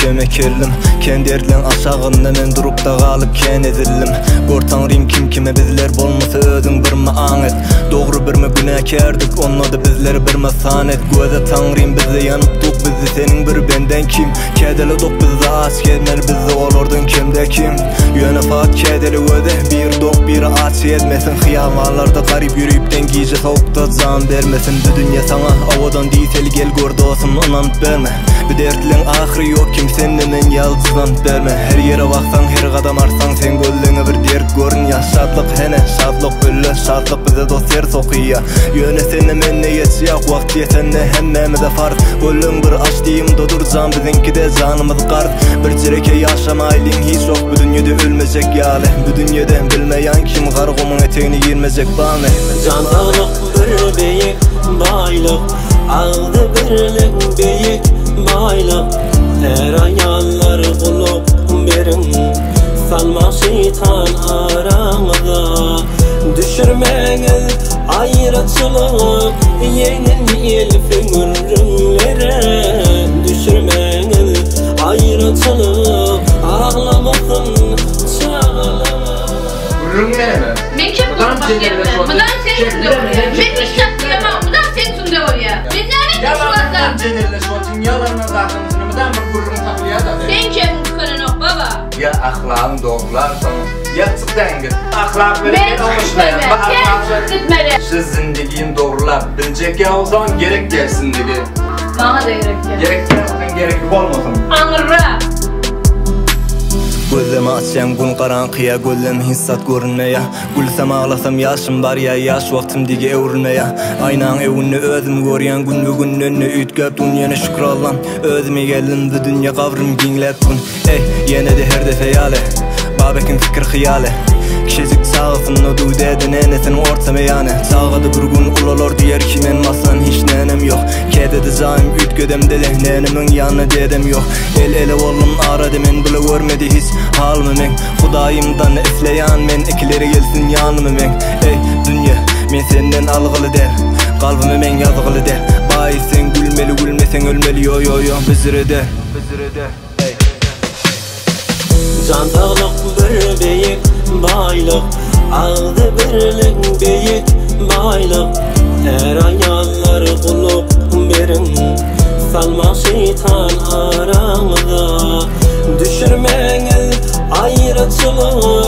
kemekerlim. Kendi erlen aşağında men durup da kalıp ken edildim. Gor tanrım kim kime bizler bolmasa özün bir mi anet. Doğru bir mi günahkardık onunla da bizler bir mi sanet. Göze tanrım bizi yanıp duk bizi senin bir benden kim. Kedeli dok bizi aç gelmeli bizi olurdun kimde kim. Yöne fat kedeli öde bir dok bir aç etmesin. Hıyamalarda garip yürüyüpten giyce soğukta can vermesin. Bu dünya sana avadan diysel gel gör dostum onant verme. Bir dertlerin ahri yok kimsenin men yalçızdan verme. Her yere baksan her kadam arsan sen gölüne bir dert görün ya. Şadlık hene şadlık ölle şadlık bize dostlar sokuya. Yöne senne menne geçecek vakti yetenne hemmemize farz. Gölün bir aç diyeyim dodur can bizimki de canımız kart. Bir çireke yaşamaylin hiç yok bu dünyada ölmeyecek yale. Bu dünyada bilmeyen kim kargomun eteğini girmeyecek bana. Candalık bir beyik baylık, ağdı birlik beyik baylık. Her ayallar bulup verin, salma şeytan aramıza. Düşürmeyin ayrıçılık, yenil fingürlere. Düşürmeyin ayrıçılık, ağlamasın çağlamasın. Gururun ne mi? Men kim gururun başlayalım? Mıdan sen tünde oraya. Ben hiç yapmayamam. Mıdan sen tünde oraya. Ben ne yapayım şu anda? Cenelleşmetin yalanına zaten mıdan bir gururun taklıya da. Sen kendin tukanın ok baba. Ya ahlakın doğrular sana. Yatsık dengir. Ahlak böyle ben oluşmayan. Sen gitmeli. Siz zindigiyin doğrular. Bilecek ya o zaman gerek gelsin dedi. Bana da gerek gel. Gerek gelsin gerek olmasın. Anırra. Gözlemi açsam gün karanqıya, gözlem hissat görünmeye. Gülsem ağlasam yaşım var ya, yaş vaktim dige evrilmeye. Aynan evini özüm göryen gün bugün önüne ütköp dünyana şükür Allah'ım. Özüme geldim bu dünya kavrım ginglep gün. Ey yine de her defa yale, babekin fikir hıyale. Kişicik sağısın o düdedin enesin ortama yani. Çağıdı bir gün ulalar diyer ki men maslan hiç nenem yok. Kededi caim ütködem dedi nenemin yanına dedem yok. El ele oğlum aradı men bile görmedi hiç halımı men. Hudayımdan efleyan men ikileri gelsin yanımı men. Ey dünya men senden algılı der, kalbimi men yazgılı der. Bay sen gülmeli gülmesen ölmeli yo yo yo bizire der. Ey Candalık bir beyik baylık, ağdı birlik beyik baylık. Her ayallar bulup verin, salma şeytan aramıza. Düşürmeyin ayrıçılık,